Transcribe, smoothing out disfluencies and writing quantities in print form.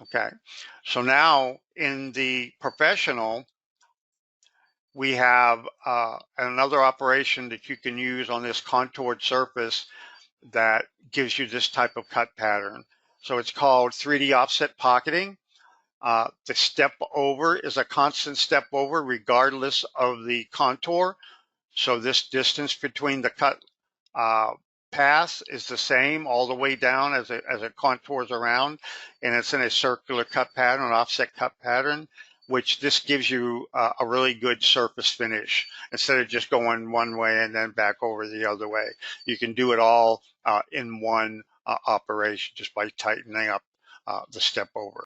Okay, so now in the professional, we have another operation that you can use on this contoured surface that gives you this type of cut pattern. So it's called 3D offset pocketing. The step over is a constant step over regardless of the contour. So this distance between the cut path is the same all the way down as it contours around, and it's in a circular cut pattern, an offset cut pattern, which this gives you a really good surface finish instead of just going one way and then back over the other way. You can do it all in one operation just by tightening up the step over.